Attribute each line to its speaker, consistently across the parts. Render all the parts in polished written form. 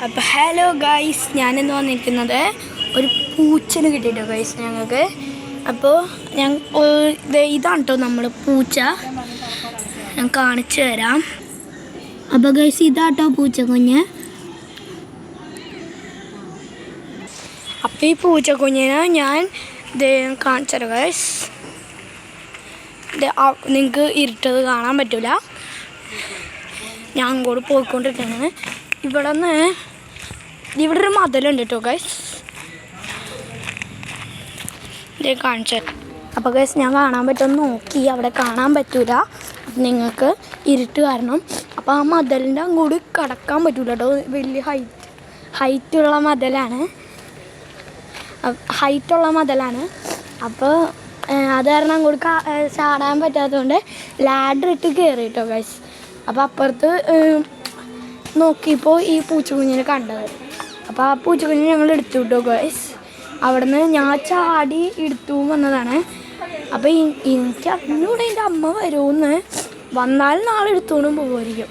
Speaker 1: അപ്പോൾ hello guys, ഞാനിന്ന് വന്നിരിക്കുന്നത് ഒരു പൂച്ചന് കിട്ടിയിട്ടോ ഗൈസ് ഞങ്ങൾക്ക്. അപ്പോൾ ഇതാണ് കേട്ടോ നമ്മൾ പൂച്ച. ഞാൻ കാണിച്ചു തരാം. അപ്പോൾ ഗൈസ് ഇതാട്ടോ പൂച്ചക്കുഞ്ഞ്. അപ്പോൾ ഈ പൂച്ചക്കുഞ്ഞിനെ ഞാൻ കാണിച്ചു തരാം ഗൈസ്. നിങ്ങൾക്ക് ഇരുട്ടത് കാണാൻ പറ്റില്ല. ഞാൻ അങ്ങോട്ട് പോയിക്കൊണ്ടിരിക്കുകയാണ്. ഇവിടെ ഒരു മതിലുണ്ട് കേട്ടോ ഗൈസ്. ഇത് കാണിച്ചു. അപ്പോൾ ഗൈസ് ഞാൻ കാണാൻ പറ്റുമെന്ന് നോക്കി, അവിടെ കാണാൻ പറ്റൂല നിങ്ങൾക്ക് ഇരുട്ട് കാരണം. അപ്പോൾ ആ മതിലിൻ്റെ അങ്ങോട്ട് കടക്കാൻ പറ്റൂല കേട്ടോ. വലിയ ഹൈറ്റുള്ള മതിലാണ്. അപ്പോൾ അത് കാരണം അങ്ങോട്ട് ചാടാൻ പറ്റാത്തതുകൊണ്ട് ലാഡർ ഇട്ട് കയറി കേട്ടോ ഗൈസ്. അപ്പോൾ അപ്പുറത്ത് നോക്കിയപ്പോൾ ഈ പൂച്ചക്കുഞ്ഞിനെ കണ്ടത്. അപ്പോൾ ആ പൂച്ചക്കുഞ്ഞിനെ ഞങ്ങൾ എടുത്തു വിട്ടു ഗൈസ്. അവിടെ നിന്ന് ഞാൻ ചാടി എടുത്തു വന്നതാണ്. അപ്പോൾ എനിക്ക് അതിനൂടെ എൻ്റെ അമ്മ വരുമെന്ന് വന്നാൽ നാളെ എടുത്തുകൊണ്ടും പോകുമായിരിക്കും.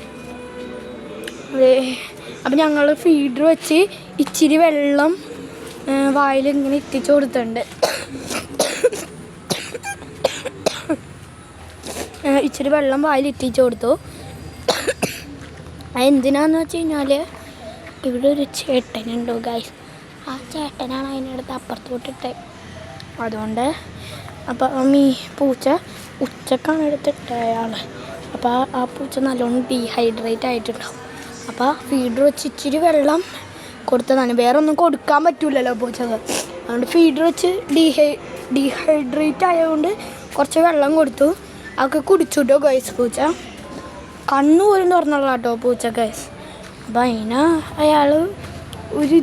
Speaker 1: അപ്പം ഞങ്ങൾ ഫീഡർ വെച്ച് ഇച്ചിരി വെള്ളം വായിൽ ഇങ്ങനെ എത്തിച്ചു കൊടുത്തിട്ടുണ്ട്. ഇച്ചിരി വെള്ളം വായിൽ എത്തിച്ചു കൊടുത്തു. എന്തിനാന്ന് വെച്ച് കഴിഞ്ഞാൽ ഇവിടെ ഒരു ചേട്ടനുണ്ടോ ഗൈസ്. ആ ചേട്ടനാണ് അതിനടുത്ത് അപ്പുറത്തോട്ടിട്ട്. അതുകൊണ്ട് അപ്പം ഈ പൂച്ച ഉച്ചക്കാണ് എടുത്തിട്ട അയാൾ. അപ്പോൾ ആ പൂച്ച നല്ലോണം ഡീഹൈഡ്രേറ്റ് ആയിട്ടുണ്ടാവും. അപ്പോൾ ഫീഡർ വെച്ച് ഇച്ചിരി വെള്ളം കൊടുത്തതാണ്. വേറെ ഒന്നും കൊടുക്കാൻ പറ്റില്ലല്ലോ പൂച്ചക്ക്. അതുകൊണ്ട് ഫീഡർ വെച്ച് ഡീഹൈഡ്രേറ്റ് ആയതുകൊണ്ട് കുറച്ച് വെള്ളം കൊടുത്തു. അതൊക്കെ കുടിച്ചുട്ടോ ഗൈസ്. പൂച്ച കണ്ണു പോലും തുറന്നുള്ള കേട്ടോ പൂച്ച ഗൈസ്. അപ്പം അയാൾ ഒരു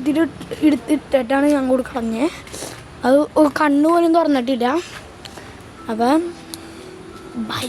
Speaker 1: എടുത്തിട്ടാണ് ഞാൻ കൂടി കളഞ്ഞത്. അത് കണ്ണു പോലും തുറന്നിട്ടില്ല. അപ്പം ബൈ.